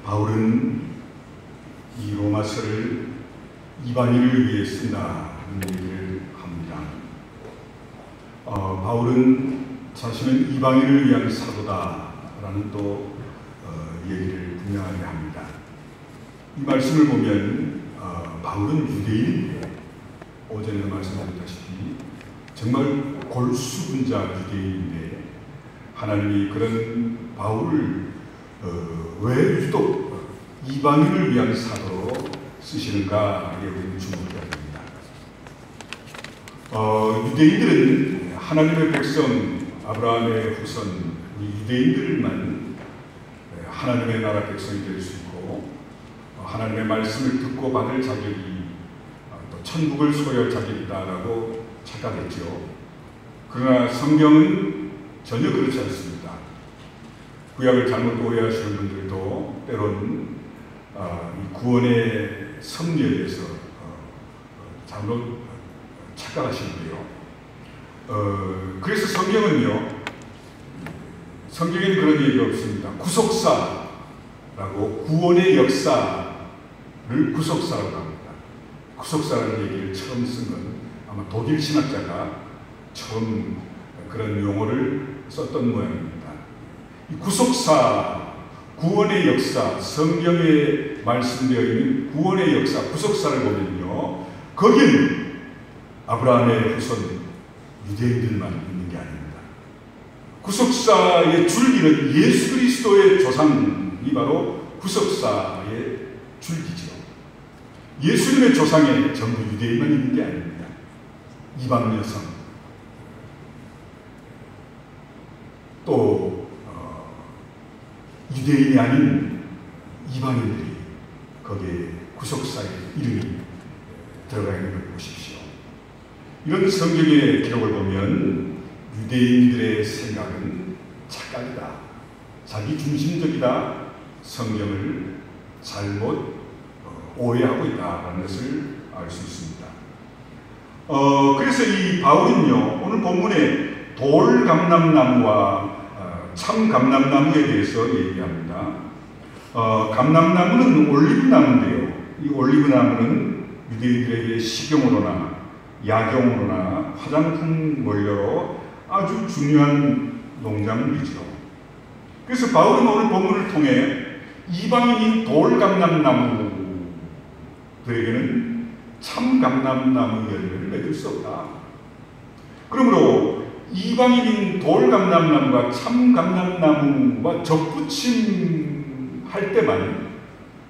바울은 이 로마서를 이방인을 위해 쓴다는 얘기를 합니다. 바울은 자신은 이방인을 위한 사도다라는 또 얘기를 분명하게 합니다. 이 말씀을 보면 바울은 유대인인데 어제도 말씀드렸다시피 정말 골수분자 유대인인데 하나님이 그런 바울을 왜 유독 이방인을 위한 사도로 쓰시는가에 우리는 주목해야 됩니다. 유대인들은 하나님의 백성, 아브라함의 후손, 유대인들만 하나님의 나라 백성이 될 수 있고 하나님의 말씀을 듣고 받을 자격이 또 천국을 소유할 자격이다라고 착각했죠. 그러나 성경은 전혀 그렇지 않습니다. 구약을 잘못 오해하시는 분들도 때로는 이 구원의 섭리에 대해서 잘못 착각하시는데요. 그래서 성경은요, 성경에는 그런 얘기가 없습니다. 구속사라고 구원의 역사를 구속사라고 합니다. 구속사라는 얘기를 처음 쓴 건 아마 독일 신학자가 처음 그런 용어를 썼던 모양입니다. 이 구속사, 구원의 역사, 성경에 말씀되어 있는 구원의 역사, 구속사를 보면요, 거기는 아브라함의 후손 유대인들만 있는 게 아닙니다. 구속사의 줄기는 예수 그리스도의 조상이 바로 구속사의 줄기죠. 예수님의 조상에 전부 유대인만 있는 게 아닙니다. 이방 여성, 또 유대인이 아닌 이방인들이 거기에 구속사의 이름이 들어가 있는 걸 보십시오. 이런 성경의 기록을 보면 유대인들의 생각은 착각이다, 자기 중심적이다, 성경을 잘못 오해하고 있다는 것을 알 수 있습니다. 그래서 이 바울은요, 오늘 본문에 돌감람나무와 참감람나무에 대해서 얘기합니다. 감람나무는 올리브나무인데요, 이 올리브나무는 유대인들에게 식용으로나 약용으로나 화장품 원료로 아주 중요한 농작물이죠. 그래서 바울은 오늘 본문을 통해 이방인인 돌감람나무들에게는 참감람나무 열매를 맺을 수 없다. 그러므로 이방인인 돌감람나무가 참감람나무와 접붙임할 때만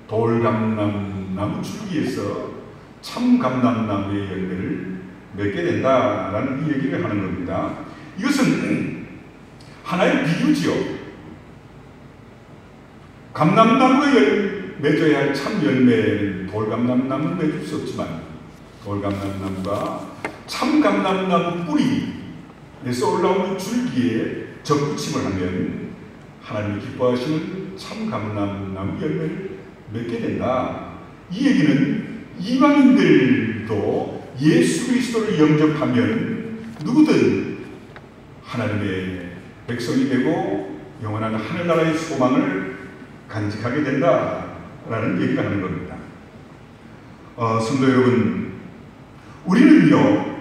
돌감람나무 줄기에서 참감람나무의 열매를 맺게 된다라는 이 얘기를 하는 겁니다. 이것은 하나의 비유지요. 감람나무에 맺어야 할 참 열매는 돌감람나무는 맺을 수 없지만 돌감람나무가 참감람나무 뿌리에서 올라오는 줄기에 접붙임을 하면 하나님이 기뻐하시는 참감람나무 열매를 맺게 된다. 이 얘기는 이방인들도 예수 그리스도를 영접하면 누구든 하나님의 백성이 되고 영원한 하늘나라의 소망을 간직하게 된다라는 얘기를 하는 겁니다. 성도 여러분, 우리는요,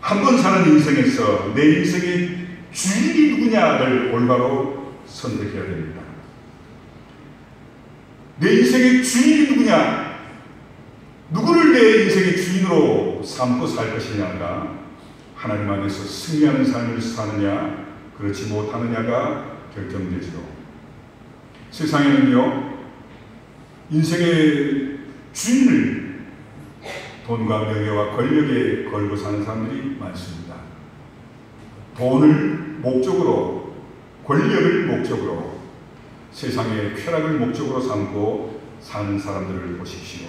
한 번 사는 인생에서 내 인생의 주인이 누구냐를 올바로 선택해야 됩니다. 내 인생의 주인이 누구냐? 누구를 내 인생의 주인으로 삼고 살 것이냐가 하나님 안에서 승리하는 삶을 사느냐 그렇지 못하느냐가 결정되죠. 세상에는요, 인생의 주인을 돈과 명예와 권력에 걸고 사는 사람들이 많습니다. 돈을 목적으로, 권력을 목적으로, 세상의 쾌락을 목적으로 삼고 사는 사람들을 보십시오.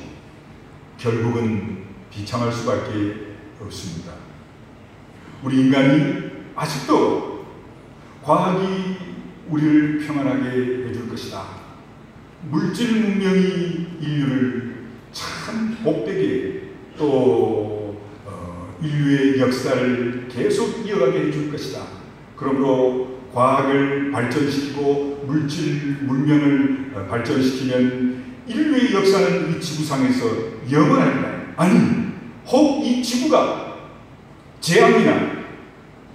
결국은 비참할 수밖에 없습니다. 우리 인간이 아직도 과학이 우리를 평안하게 해줄 것이다, 물질 문명이 인류를 참 복되게 또 인류의 역사를 계속 이어가게 해줄 것이다, 그러므로 과학을 발전시키고 문명을 발전시키면 인류의 역사는 이 지구상에서 영원할까요? 아니, 혹 이 지구가 재앙이나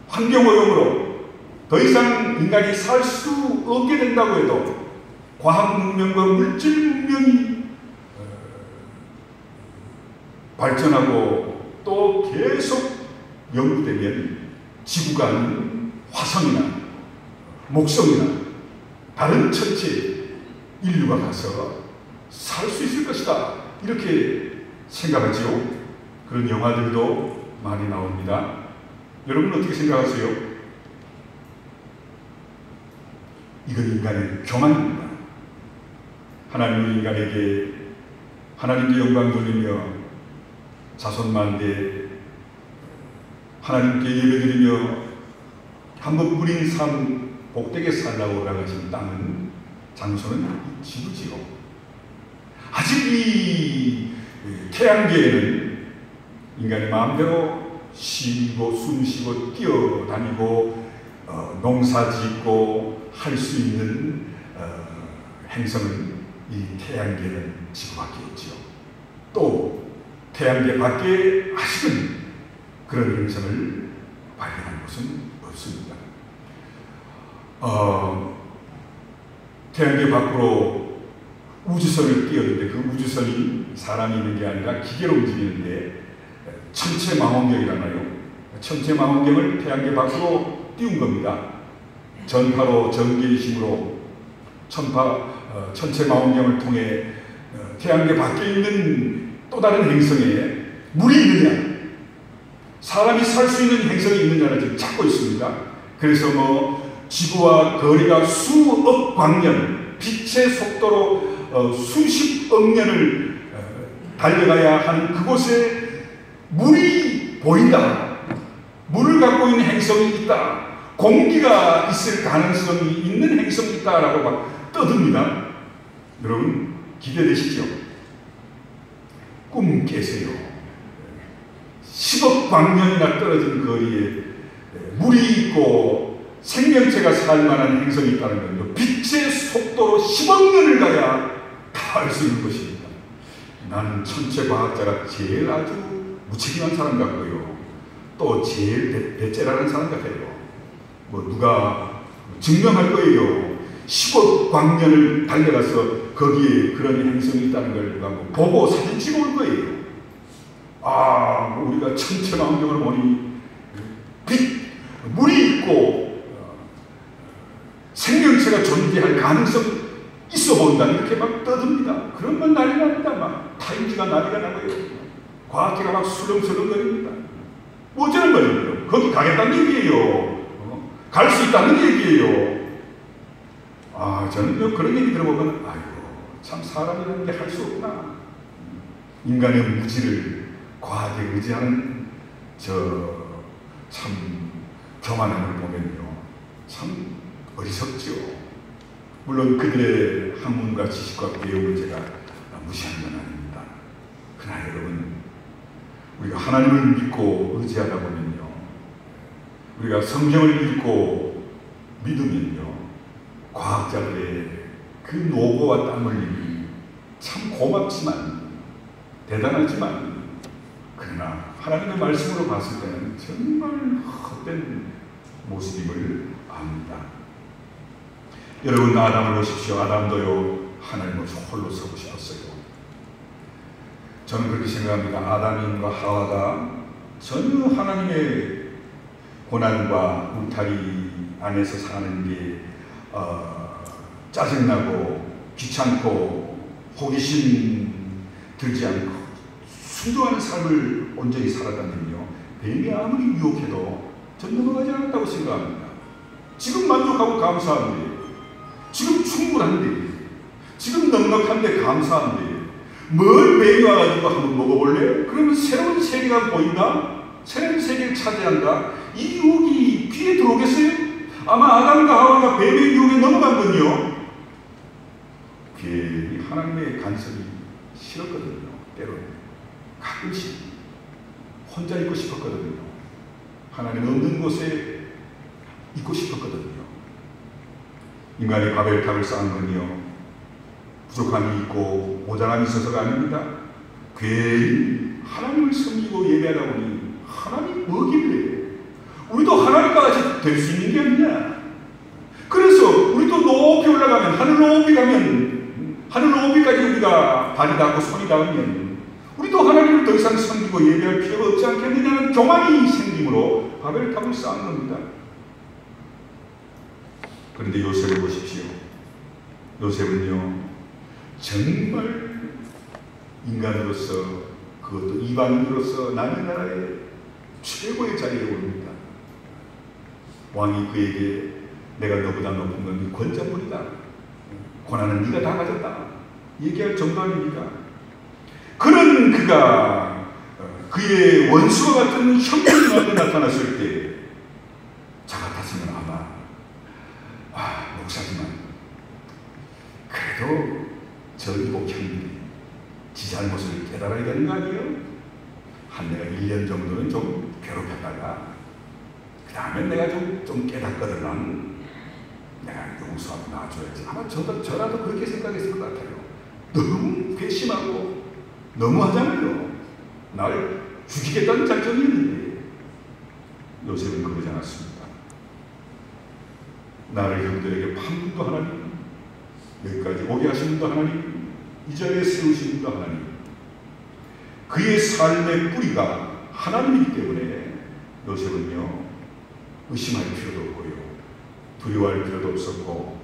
환경오염으로 더 이상 인간이 살 수 없게 된다고 해도 과학 문명과 물질 문명이 발전하고 또 계속 연구되면 지구가 아닌 화성이나 목성이나 다른 천체 인류가 가서 살 수 있을 것이다, 이렇게 생각하지요. 그런 영화들도 많이 나옵니다. 여러분 어떻게 생각하세요? 이건 인간의 교만입니다. 하나님은 인간에게 하나님께 영광 돌리며 자손만대 하나님께 예배드리며 한번 뿌린 삶 복되게 살라고 허락하신 땅은, 장소는 이 지구지요. 아직 이 태양계에는 인간이 마음대로 쉬고 숨쉬고 뛰어다니고 농사 짓고 할 수 있는 행성은 이 태양계는 지구밖에 없지요. 또 태양계 밖에 아직은 그런 행성을 발견한 곳은 없습니다. 태양계 밖으로 우주선을 띄웠는데 그 우주선이 사람이 있는 게 아니라 기계로 움직이는데 천체망원경이라나요? 천체망원경을 태양계 밖으로 띄운 겁니다. 전파로 전기의 힘으로 천체망원경을 통해 태양계 밖에 있는 또 다른 행성에 물이 있느냐, 사람이 살 수 있는 행성이 있느냐를 지금 찾고 있습니다. 그래서 지구와 거리가 수억 광년, 빛의 속도로 수십억 년을 달려가야 하는 그곳에 물이 보인다, 물을 갖고 있는 행성이 있다, 공기가 있을 가능성이 있는 행성이 있다라고 막 떠듭니다. 여러분 기대되시죠? 꿈 깨세요. 10억 광년이나 떨어진 거리에 물이 있고 생명체가 살 만한 행성이 있다는 건요, 빛의 속도로 10억 년을 가야 다 알 수 있는 것입니다. 나는 천체과학자가 제일 아주 무책임한 사람 같고요, 또 제일 배째라는 사람 같아요. 누가 증명할 거예요. 10억 광년을 달려가서 거기에 그런 행성이 있다는 걸 누가 보고 사진 찍어 올 거예요. 우리가 천체망원경을 보니 물이 있고 생명체가 존재할 가능성이 있어 보인다, 이렇게 막 떠듭니다. 그러면 난리 납니다. 막 타임지가 난리가 나고요, 과학계가 막 수렁수렁거립니다. 어쩌는 거예요? 거기 가겠다는 얘기예요. 갈 수 있다는 얘기예요. 저는 그런 얘기 들어보면 참 사람이라는 게 할 수 없구나. 인간의 무지를 과학에 의지하는 참 교만함을 보면요, 참 어리석죠. 물론 그들의 학문과 지식과 배움을 제가 무시하는 건 아닙니다. 그러나 여러분, 우리가 하나님을 믿고 의지하다 보면요, 우리가 성경을 읽고 믿으면요, 과학자들의 그 노고와 땀 흘림이 참 고맙지만 대단하지만, 그러나 하나님의 말씀으로 봤을 때는 정말 헛된 모습임을 압니다. 여러분, 아담을 보십시오. 아담도요, 하나님 앞에 홀로 서고 싶었어요. 저는 그렇게 생각합니다. 아담인과 하와가 전혀 하나님의 고난과 울타리 안에서 사는 게 짜증나고 귀찮고 호기심 들지 않고 순종하는 삶을 온전히 살았다면요, 뱀이 아무리 유혹해도 전 넘어가지 않았다고 생각합니다. 지금 만족하고 감사한데, 지금 충분한데, 지금 넉넉한데 감사한데, 뭘 뱀이 와가지고 한번 먹어볼래? 그러면 새로운 세계가 보인다? 새로운 세계를 차지한다? 이 유혹이 귀에 들어오겠어요? 아마 아담과 하와가 뱀의 유혹에 넘어간 건요, 괜히 하나님의 간섭이 싫었거든요. 때로는 가끔씩 혼자 있고 싶었거든요. 하나님 없는 곳에 있고 싶었거든요. 인간이 바벨탑을 쌓은 건요, 부족함이 있고 모자람이 있어서가 아닙니다. 괜히 하나님을 섬기고 예배하다 보니 하나님 뭐길래 우리도 하나님과 될 수 있는 게 아니냐. 그래서 우리도 높이 올라가면, 하늘 높이 가면, 하늘 높이까지 우리가 발이 닿고 손이 닿으면 우리도 하나님을 더 이상 섬기고 예배할 필요가 없지 않겠느냐는 교만이 생김으로 바벨탑을 쌓은 겁니다. 그런데 요셉을 보십시오. 요셉은요, 정말 인간으로서, 그것도 이방인으로서 남의 나라의 최고의 자리에 오릅니다. 왕이 그에게 내가 너보다 높은 건 네 권장물이다, 고난은 네가 다 가졌다 얘기할 정도 아닙니까? 그런 그가 그의 원수와 같은 형제들한테 나타났을 때 자 같았으면 아마 목사지만 그래도 저 이복 형들이 지 잘못을 깨달아야 되는 거 아니에요? 한 내가 1년 정도는 좀 괴롭혔다가 그 다음에 내가 좀 깨닫거든. 내가 용서하고 놔줘야지. 아마 저라도 그렇게 생각했을 것 같아요. 너무 괘씸하고 너무하잖아요. 날 죽이겠다는 작전이 있는데 요셉은 그러지 않았습니다. 나를 형들에게 판 분도 하나님, 여기까지 오게 하신 분도 하나님, 이 자리에 세우신 분도 하나님. 그의 삶의 뿌리가 하나님이기 때문에 요셉은요, 의심할 필요도 없고요, 두려워할 필요도 없었고,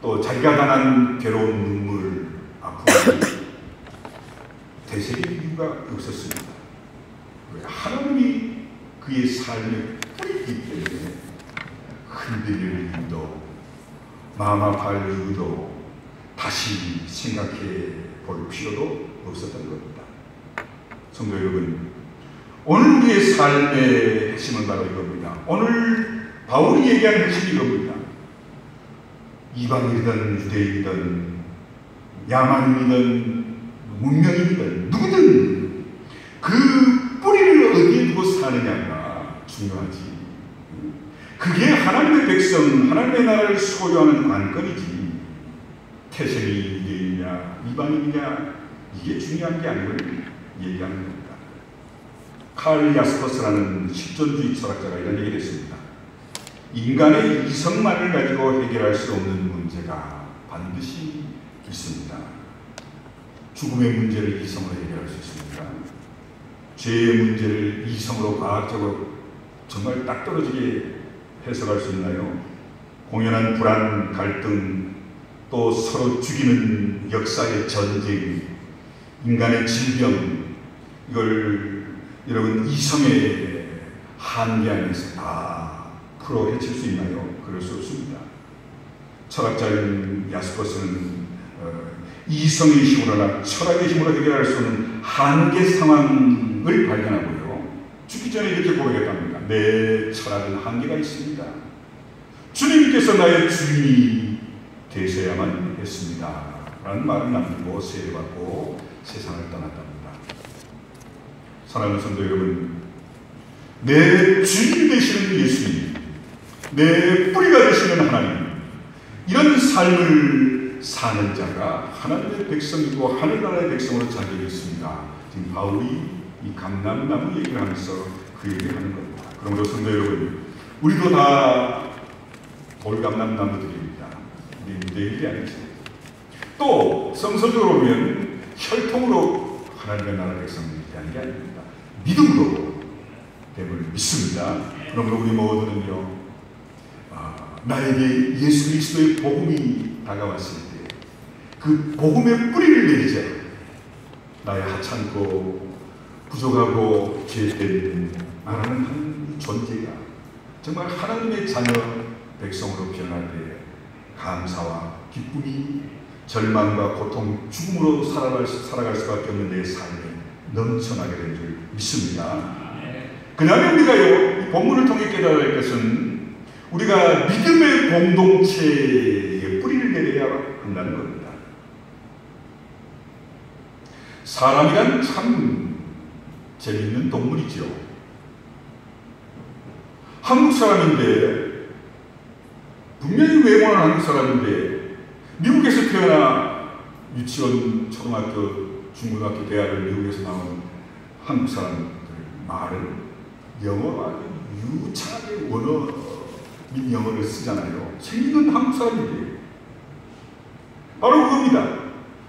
또 자기가 당한 괴로운 눈물, 아픔을 되새길 이유가 없었습니다. 왜? 하나님이 그의 삶의 뿌리이기 때문에 흔들릴 이유도, 마음 아파할 이유도 다시 생각해 볼 필요도 없었던 겁니다. 성도 여러분, 오늘 우리의 삶의 핵심은 바로 이겁니다. 오늘 바울이 얘기하는 핵심이 이겁니다. 이방인이든 유대인이든 야만인이든 문명인이든 누구든 그 뿌리를 어디에 두고 사느냐가 중요하지. 그게 하나님의 백성, 하나님의 나라를 소유하는 관건이지, 태생이 유대인이냐 이방인이냐 이게 중요한 게 아니고 얘기하는 겁니다. 칼 야스퍼스라는 실존주의 철학자가 이런 얘기를 했습니다. 인간의 이성만을 가지고 해결할 수 없는 문제가 반드시 있습니다. 죽음의 문제를 이성으로 해결할 수 있습니다. 죄의 문제를 이성으로 과학적으로 정말 딱 떨어지게 해석할 수 있나요? 공연한 불안, 갈등, 또 서로 죽이는 역사의 전쟁, 인간의 질병, 이걸 여러분 이성의 한계 안에서 다 풀어 헤칠 수 있나요? 그럴 수 없습니다. 철학자인 야스퍼스는 이성의 힘으로나 철학의 힘으로 해결할 수 없는 한계 상황을 발견하고요, 죽기 전에 이렇게 고백했답니다. 내 철학은 한계가 있습니다. 주님께서 나의 주인이 되셔야만 했습니다 라는 말을 남기고 세례받고 세상을 떠났답니다. 사랑하는 성도 여러분, 내 주인이 되시는 예수님, 내 뿌리가 되시는 하나님, 이런 삶을 사는 자가 하나님의 백성이고 하늘나라의 백성으로 자리에 있습니다. 지금 바울이 이 감람나무 얘기를 하면서 그 얘기를 하는 겁니다. 그러므로 성도 여러분, 우리도 다 돌감람나무들입니다. 우리 유대인이 아니죠. 또 성서적으로 보면 혈통으로 하나님의 나라 백성들이 아닌 게 아닙니다. 믿음으로 됨을 믿습니다. 그러므로 우리 모두는요, 나에게 예수 그리스도의 복음이 다가왔을 때 그 복음의 뿌리를 내리자 나의 하찮고 부족하고 죄된 나라는 한 존재가 정말 하나님의 자녀 백성으로 변할 때 감사와 기쁨이 절망과 고통, 죽음으로 살아갈 수밖에 없는 내 삶에 넘쳐나게 된 줄 믿습니다. 그 다음에 우리가요, 이 본문을 통해 깨달아야 할 것은 우리가 믿음의 공동체에 뿌리를 내려야 한다는 겁니다. 사람이란 참 재미있는 동물이죠. 한국 사람인데 분명히 외모는 한국 사람인데 미국에서 태어나 유치원, 초등학교, 중고등학교, 대학을 미국에서 나온 한국 사람들 말은 영어로 아주 유창하게 원어민 영어를 쓰잖아요. 생긴 한국 사람인데 바로 그겁니다.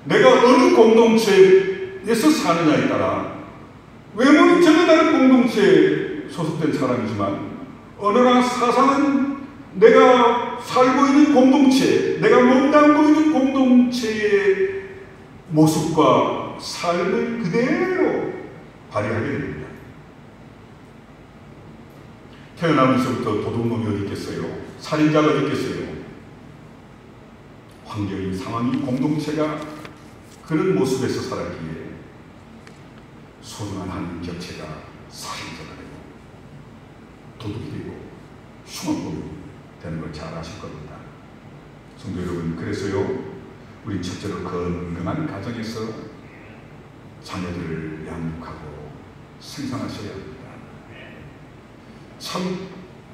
내가 어느 공동체에서 사느냐에 따라 외모는 전혀 다른 공동체에 소속된 사람이지만 언어나 사상은 내가 살고 있는 공동체, 내가 몸담고 있는 공동체의 모습과 삶을 그대로 발휘하게 됩니다. 태어나면서부터 도둑놈이 어디 있겠어요? 살인자가 어디 있겠어요? 환경이, 상황이, 공동체가 그런 모습에서 살았기에 소중한 한 격체가 살인자가 되고 도둑이 되고 흉악범이 되는 걸 잘 아실 겁니다. 성도 여러분, 그래서요, 우리 첫째로 건강한 가정에서 자녀들을 양육하고 생산하셔야 합니다. 참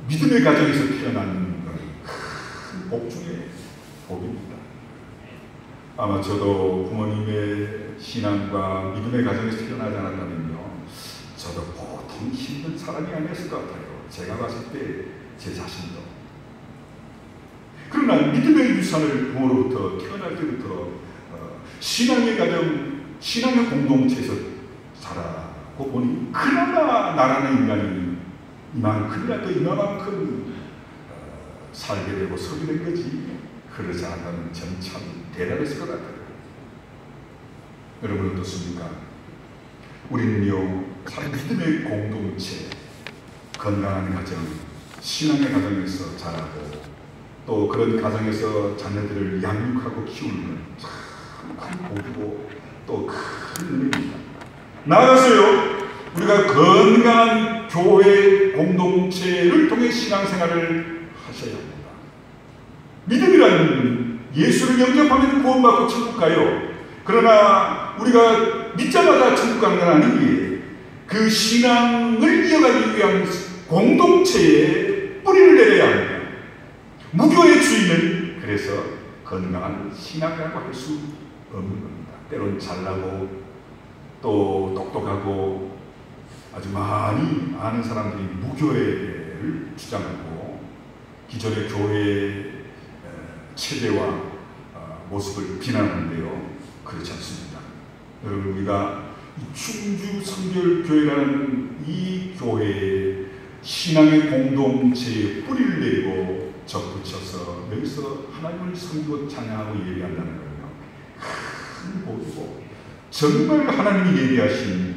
믿음의 가정에서 태어나는 건 큰 복 중의 복입니다. 아마 저도 부모님의 신앙과 믿음의 가정에서 태어나지 않았다면요, 저도 보통 힘든 사람이 아니었을 것 같아요. 제가 봤을 때 제 자신도. 그러나 믿음의 유산을 부모로부터 태어날 때부터 신앙의 가정, 신앙의 공동체에서 자라고 보니 그나마 나라는 인간이 이만큼이라도 이만큼 살게 되고 서게 된 거지, 그러지 않다면 저는 참 대단했을 것 같아요. 여러분 어떻습니까? 우리는요, 참 믿음의 공동체, 건강한 가정, 신앙의 가정에서 자라고 또 그런 가정에서 자녀들을 양육하고 키우는 건 참 큰 복이고 또 큰 은혜입니다. 나아가서요, 우리가 건강한 교회 공동체를 통해 신앙생활을 하셔야 합니다. 믿음이란 예수를 영접하면 구원받고 천국 가요. 그러나 우리가 믿자마자 천국 가는 건 아니기에 그 신앙을 이어가기 위한 공동체에 뿌리를 내려야 합니다. 무교의 주인은 그래서 건강한 신학이라고 할 수 없는 겁니다. 때론 잘나고 또 똑똑하고 아주 많이 아는 사람들이 무교회를 주장하고 기존의 교회의 체제와 모습을 비난하는데요, 그렇지 않습니다. 여러분, 우리가 충주 성결교회라는 이 교회의 신앙의 공동체에 뿌리를 내리고 접붙여서 여기서 하나님을 섬기고 찬양하고 예배한다는 거예요. 큰 복이고 정말 하나님이 예비하신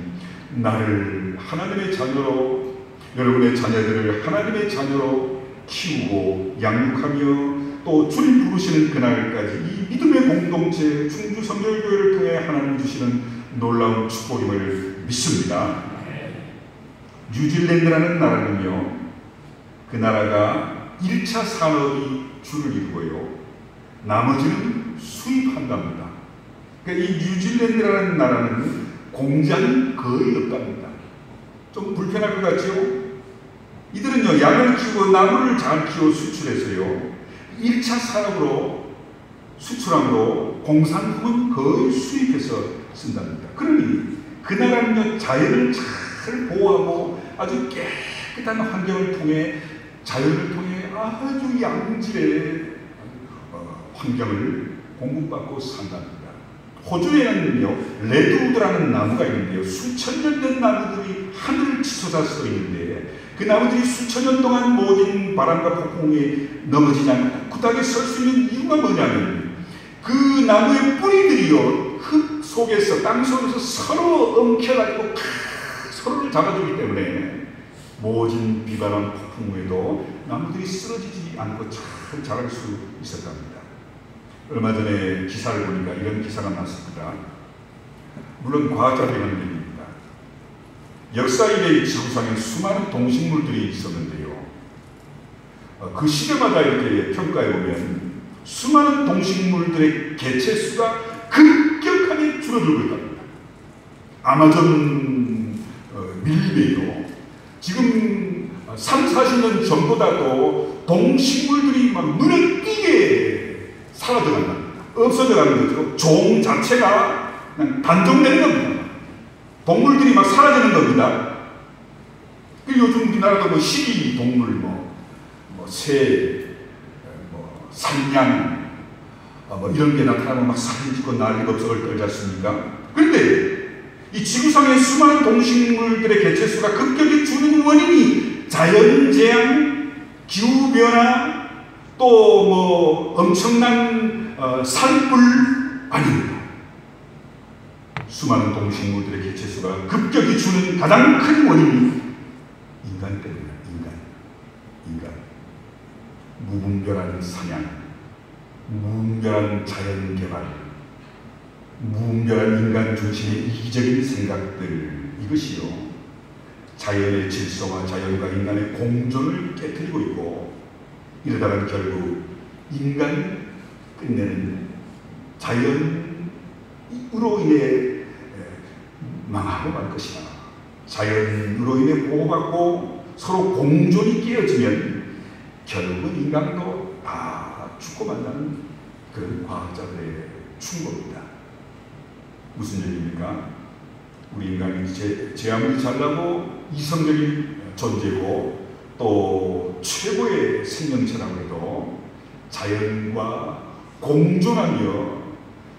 나를 하나님의 자녀로, 여러분의 자녀들을 하나님의 자녀로 키우고 양육하며 또 주님 부르시는 그날까지 이 믿음의 공동체 충주 성결교회를 통해 하나님 주시는 놀라운 축복임을 믿습니다. 뉴질랜드라는 나라는요, 그 나라가 1차 산업이 주를 이루고요, 나머지는 수입한답니다. 그러니까 이 뉴질랜드라는 나라는 공장이 거의 없답니다. 좀 불편할 것 같죠? 이들은요, 양을 키우고 나무를 잘 키워 수출해서요, 1차 산업으로 수출함으로 공산품은 거의 수입해서 쓴답니다. 그러니 그 나라는요, 자연을 잘 보호하고 아주 깨끗한 환경을 통해, 자연을 통해 아주 양질의 환경을 공급받고 산답니다. 호주에는요, 레드우드라는 나무가 있는데요, 수천 년 된 나무들이 하늘을 치솟아 서 있는데 그 나무들이 수천 년 동안 모든 바람과 폭풍에 넘어지지 않고 굳하게 설 수 있는 이유가 뭐냐면 그 나무의 뿌리들이요, 흙 속에서, 땅 속에서 서로 엉켜가지고 서로를 잡아주기 때문에 모진 비바람 폭풍 후에도 나무들이 쓰러지지 않고 잘 자랄 수 있었답니다. 얼마 전에 기사를 보니까 이런 기사가 났습니다. 물론 과학자들이 하는 얘기입니다. 역사에 지구상에 수많은 동식물들이 있었는데요, 그 시대마다 이렇게 평가해 보면 수많은 동식물들의 개체수가 급격하게 줄어들고 있답니다. 아마존 밀림에요, 지금 3, 40년 전보다도 동식물들이 막 눈에 띄게 사라져간다. 없어져가는 거죠. 종 자체가 그냥 단종되는 겁니다. 동물들이 막 사라지는 겁니다. 요즘 우리나라도 뭐 시기 동물, 새, 산양, 이런 게 나타나면 막 사진 찍고 난리가 없어를 떨지 않습니까? 그런데 이 지구상의 수많은 동식물들의 개체수가 급격히 줄는 원인이 자연재앙, 기후변화, 또 엄청난 산불 아닙니다. 수많은 동식물들의 개체수가 급격히 줄는 가장 큰 원인이 인간 때문이다. 인간. 무분별한 사냥, 무분별한 자연 개발, 무분별한 인간 중심의 이기적인 생각들, 이것이요 자연의 질서와 자연과 인간의 공존을 깨뜨리고 있고, 이러다가 결국 인간이 끝내는 자연으로 인해 망하고 말 것이다. 자연으로 인해 보호받고 서로 공존이 깨어지면 결국은 인간도 다 죽고 만나는 그런 과학자들의 충고입니다. 무슨 얘기입니까? 우리 인간이 제 아무리 잘나고 이성적인 존재고 또 최고의 생명체라고 해도 자연과 공존하며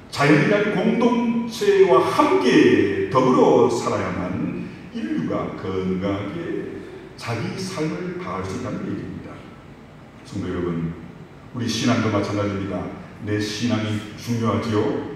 자연이라는 공동체와 함께 더불어 살아야만 인류가 건강하게 자기 삶을 다할 수 있다는 얘기입니다. 성도 여러분, 우리 신앙도 마찬가지입니다. 내 신앙이 중요하지요.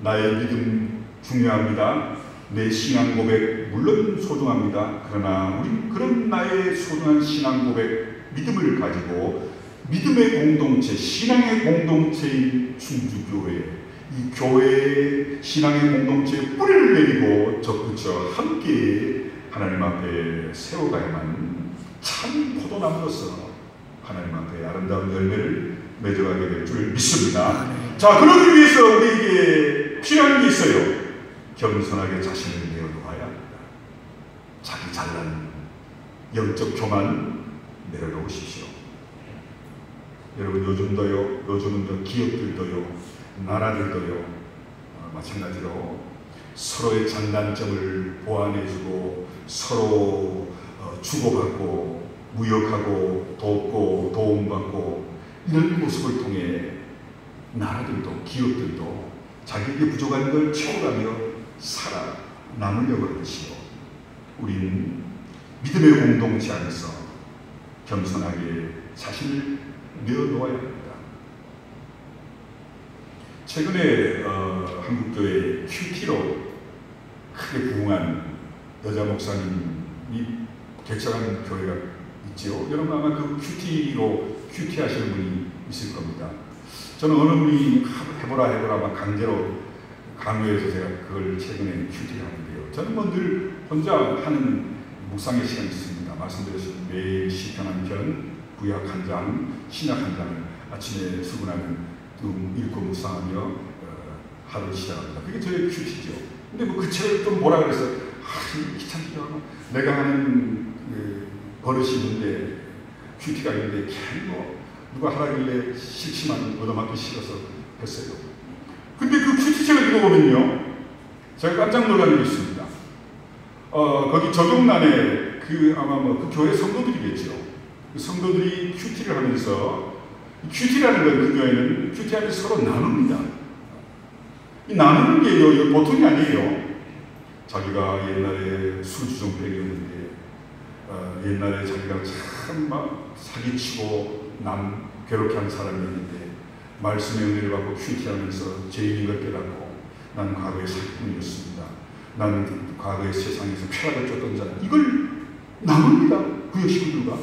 나의 믿음 중요합니다. 내 신앙 고백 물론 소중합니다. 그러나 우린 그런 나의 소중한 신앙 고백, 믿음을 가지고 믿음의 공동체, 신앙의 공동체인 충주교회, 이 교회의 신앙의 공동체에 뿌리를 내리고 접붙여 함께 하나님 앞에 세워가야만 참 포도나무로서 하나님 앞에 아름다운 열매를 맺어가게 될 줄 믿습니다. 자, 그러기 위해서 우리에게 필요한 게 있어요. 겸손하게 자신을 내어놓아야 합니다. 자기 잘난 영적 교만 내려놓으십시오. 여러분, 요즘은 기업들도요, 나라들도요, 마찬가지로 서로의 장단점을 보완해주고 서로 주고받고 무역하고 돕고 도움받고 이런 모습을 통해 나라들도 기업들도 자기에게 부족한 걸 채워가며 살아남으려고 하듯이요, 우리는 믿음의 공동체 안에서 겸손하게 자신을 내어놓아야 합니다. 최근에 한국교회 큐티로 크게 부흥한 여자 목사님이 개척한 교회가 있지요. 여러분 아마 그 큐티 하시는 분이 있을 겁니다. 저는 어느 분이 해보라 막 강제로 강요해서 제가 그걸 최근에 큐티를 하는데요. 저는 뭐 늘 혼자 하는 묵상의 시간이 있습니다. 말씀드렸듯이 매일 시편 한 편, 구약 한 장, 신약 한 장을 아침에 출근하면 읽고 묵상하며 하루를 시작합니다. 그게 저의 큐티죠. 근데 뭐 그 책을 좀 뭐라 그래서 귀찮기도 하고 내가 하는 버릇이 있는데 큐티가 있는데 뭐 누가 하라길래 싫지만 얻어맞기 싫어서 했어요. 근데 그 큐티 책을 읽어보면요, 제가 깜짝 놀란 게 있습니다. 거기 적용란에 아마 그 교회 성도들이겠죠. 그 성도들이 큐티를 하면서, 큐티라는 건 그 교회는 큐티하면서 서로 나눕니다. 이 나누는 게 보통이 아니에요. 자기가 옛날에 술주정뱅이였는데 옛날에 자기가 참 막 사기치고 남 괴롭게 한 사람이었는데 말씀의 은혜를 받고 큐티하면서 죄인인 걸 깨닫고 난 과거에 사기꾼이었습니다. 난 과거의 세상에서 쾌락을 쫓던 자다. 이걸 나눕니다. 구역 식구들과.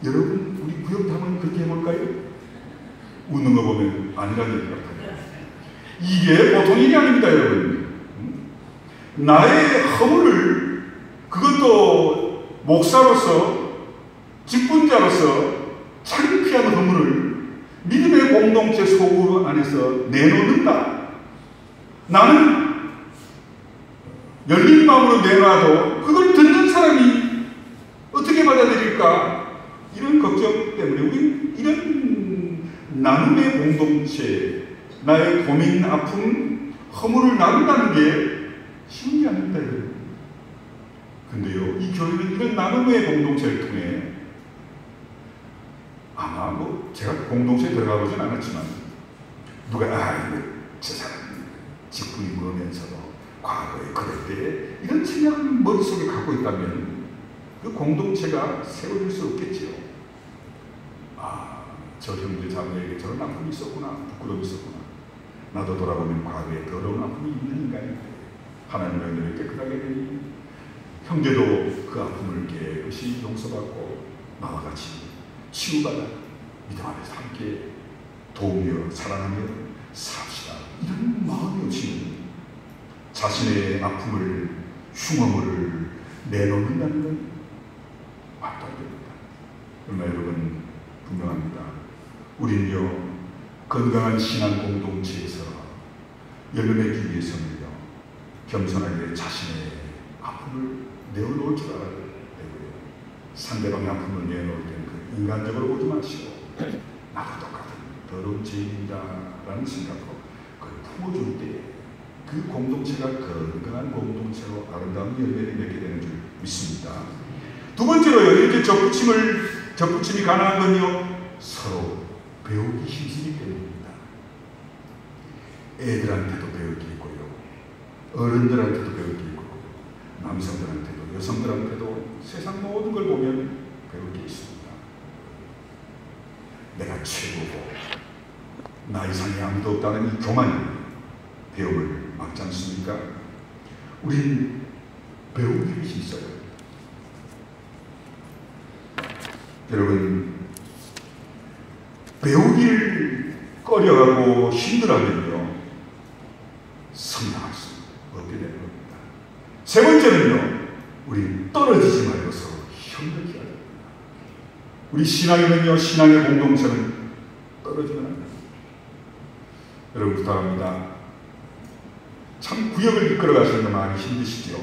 여러분, 우리 구역도 한번 그렇게 해볼까요? 웃는 거 보면 아니라는 얘기 같아요. 이게 보통 일이 아닙니다, 여러분. 나의 허물을, 그것도 목사로서, 직분자로서 창피한 허물을 믿음의 공동체 소구 안에서 내놓는다. 나는 열린 마음으로 내놔도 그걸 듣는 사람이 어떻게 받아들일까? 될까? 이런 걱정 때문에 우리 이런 나눔의 공동체, 나의 고민, 아픔, 허물을 나눈다는 게 쉬운 게 아닙니다. 근데요, 이 교회는 이런 나눔의 공동체를 통해 아마 제가 공동체에 들어가 보진 않았지만 누가 이거 저 사람 직분이 뭐면서도 과거에 그럴 때 이런 생각을 머릿속에 갖고 있다면 그 공동체가 세워질 수 없겠지요. 저 형제 자매에게 저런 아픔이 있었구나, 부끄러움이 있었구나. 나도 돌아보면 과거에 더러운 아픔이 있는 인간인데 하나님의 은혜를 깨끗하게 되니 형제도 그 아픔을 깨끗이 용서받고 나와 같이 치유받아 믿음 안에서 함께 도우며 사랑하며 삽시다. 이런 마음이 없이는 자신의 아픔을, 흉어물을 내놓는다는 건 말도 안 됩니다. 그러나 여러분 분명합니다. 우리는요, 건강한 신앙 공동체에서 열매 맺기 위해서는요, 겸손하게 자신의 아픔을 내어놓을 줄 알아야 되고요. 상대방의 아픔을 내어놓을 때는 그 인간적으로 보지 마시고 나도 똑같은 더러운 죄인이다 라는 생각으로 그걸 품어줄 때 그 공동체가 건강한 공동체로 아름다운 열매를 맺게 되는 줄 믿습니다. 두 번째로요, 이렇게 접붙임이 가능한 건요, 서로 배우기 힘쓰기 때문입니다. 애들한테도 배울 게 있고요, 어른들한테도 배울 게 있고, 남성들한테도 여성들한테도 세상 모든 걸 보면 배울 게 있습니다. 내가 최고고 나 이상이 아무도 없다는 이 교만이 배움을 막지 않습니까? 우린 배우기를 힘써요. 여러분, 배우기를 꺼려하고 힘들어하면요, 성장할 수 없게 되는 겁니다. 세 번째는요, 우리 떨어지지 말고 서로 협력해야 됩니다. 우리 신앙에는요, 신앙의 공동체는 떨어지면 안 됩니다. 여러분 부탁합니다. 참 구역을 이끌어 가시는 거 많이 힘드시죠?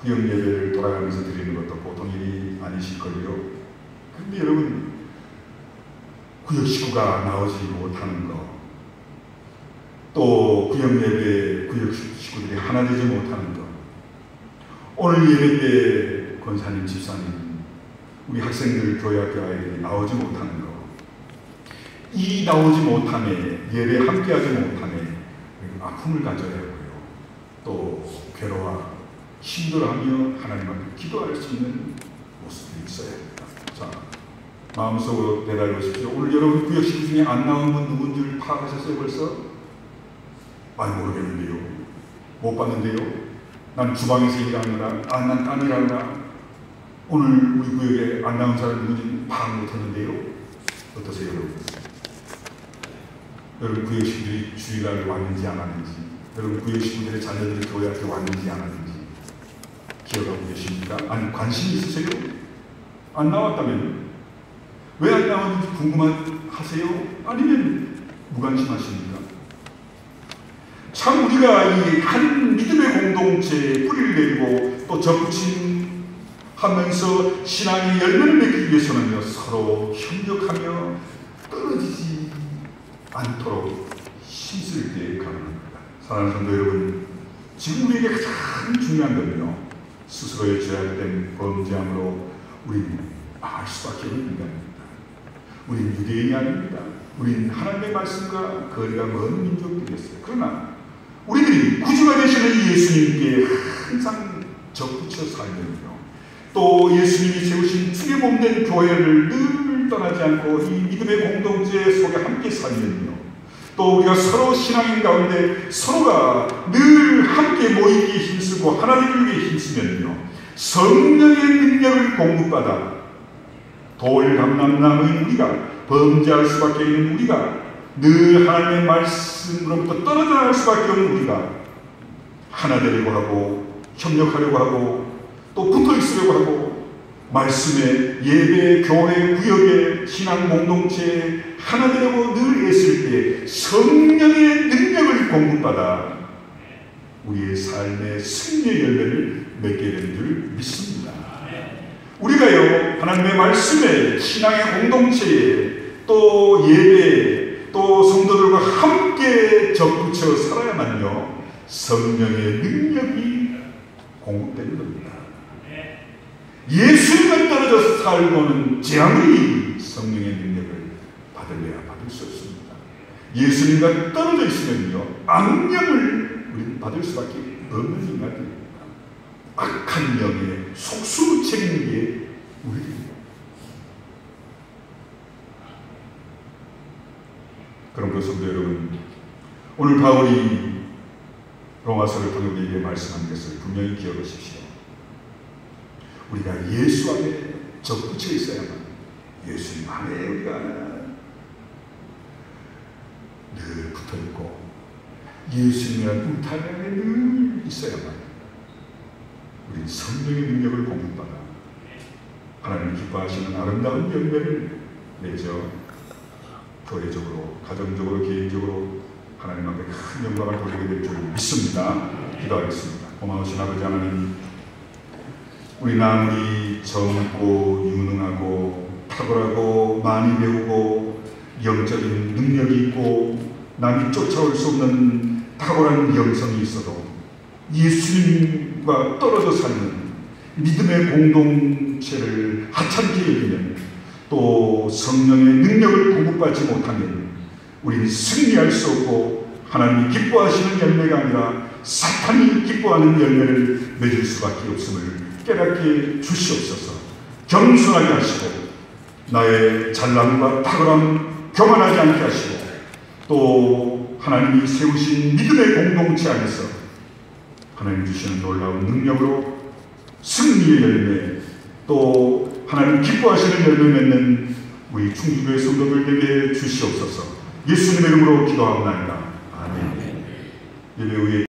구역 예배를 돌아가면서 드리는 것도 보통 일이 아니실걸요. 그런데 여러분, 구역 식구가 나오지 못하는 거, 또 구역 예배 구역 식구들이 하나 되지 못하는 거, 오늘 예배 때 권사님, 집사님, 우리 학생들, 교회학교 아이들이 나오지 못하는 거, 이 나오지 못함에, 예배 함께하지 못함에 아픔을 가져야 하고요. 또 괴로워 힘들어하며 하나님 앞에 기도할 수 있는 모습이 있어야 합니다. 자, 마음속으로 대답해 보십시오. 오늘 여러분 구역 식구 중에 안 나온 분 누군 줄 파악하셨어요 벌써? 모르겠는데요. 못 봤는데요. 난 주방에서 일하느라, 난 딴 일하느라 오늘 우리 구역에 안 나온 사람 누군지 파악 못했는데요. 어떠세요 여러분? 여러분 구역 식구들이 주일날 왔는지 안 왔는지, 여러분 구역 식구들의 자녀들이 교회한테 왔는지 안 왔는지 기억하고 계십니까? 아니 관심이 있으세요? 안 나왔다면 왜 안 나왔는지 궁금하세요? 아니면 무관심하십니까? 참 우리가 이 한 믿음의 공동체에 뿌리를 내리고 또 접붙임하면서 신앙의 열매를 맺기 위해서는요, 서로 협력하며 떨어지지 않도록 힘쓸 때 가능합니다. 사랑하는 성도 여러분, 지금 우리에게 가장 중요한 건요, 스스로의 죄악된 범죄함으로 우리는 망할 수밖에 없는 인간입니다. 우리는 유대인이 아닙니다. 우리는 하나님의 말씀과 거리가 먼 민족들이었어요. 그러나 우리들이 구주가 되시는 이 예수님께 항상 접붙여 살면요, 또 예수님이 세우신 주의 몸된 교회를 늘 떠나지 않고 이 믿음의 공동체 속에 함께 살면요, 또 우리가 서로 신앙인 가운데 서로가 늘 함께 모이기에 힘쓰고 하나 되기 위해 힘쓰면요, 성령의 능력을 공급받아 돌감남남의 우리가, 범죄할 수밖에 있는 우리가, 늘 하나님의 말씀으로부터 떨어져 나갈 수밖에 없는 우리가 하나 되려고 하고 협력하려고 하고 또 붙어 있으려고 하고 말씀에, 예배, 교회, 구역에, 신앙 공동체에 하나 되려고 늘 애쓸 때 성령의 능력을 공급받아 우리의 삶의 승리의 열매를 맺게 되는 줄 믿습니다. 우리가요, 하나님의 말씀에, 신앙의 공동체에, 또 예배에, 또 성도들과 함께 접붙여 살아야만요, 성령의 능력이 공급되는 겁니다. 예수님과 떨어져서 살고는 제 아무리 성령의 능력을 받을래야 받을 수 없습니다. 예수님과 떨어져 있으면요, 악령을 우리는 받을 수밖에 없는 인간들입니다. 악한 영에 속수무책인 게 우리입니다. 그럼 그 성도 여러분, 오늘 바울이 로마서를 통해 우리에게 말씀한 것을 분명히 기억하십시오. 우리가 예수 안에 접붙여 있어야만, 예수님 안에 우리가 늘 붙어 있고 예수님이라는 울타리 안에 늘 있어야만 우리 성령의 능력을 공급받아 하나님 기뻐하시는 아름다운 열매를 내죠. 교회적으로, 가정적으로, 개인적으로 하나님 앞에 큰 영광을 돌리게 될 줄 믿습니다. 기도하겠습니다. 고마우신 아버지 하나님, 우리는 아무리 젊고 유능하고 탁월하고 많이 배우고 영적인 능력이 있고 남이 쫓아올 수 없는 탁월한 영성이 있어도 예수님과 떨어져 사는 믿음의 공동체를 하찮게 여기면, 또 성령의 능력을 공급받지 못하면 우리는 승리할 수 없고 하나님이 기뻐하시는 열매가 아니라 사탄이 기뻐하는 열매를 맺을 수밖에 없음을 깨닫게 주시옵소서. 겸손하게 하시고 나의 잘남과 탁월함 교만하지 않게 하시고, 또 하나님이 세우신 믿음의 공동체 안에서 하나님 주시는 놀라운 능력으로 승리의 열매, 또 하나님 기뻐하시는 열매 맺는 우리 충주교회 성도들 되게 주시옵소서. 예수님의 이름으로 기도하옵나이다. 아멘. 예배 후에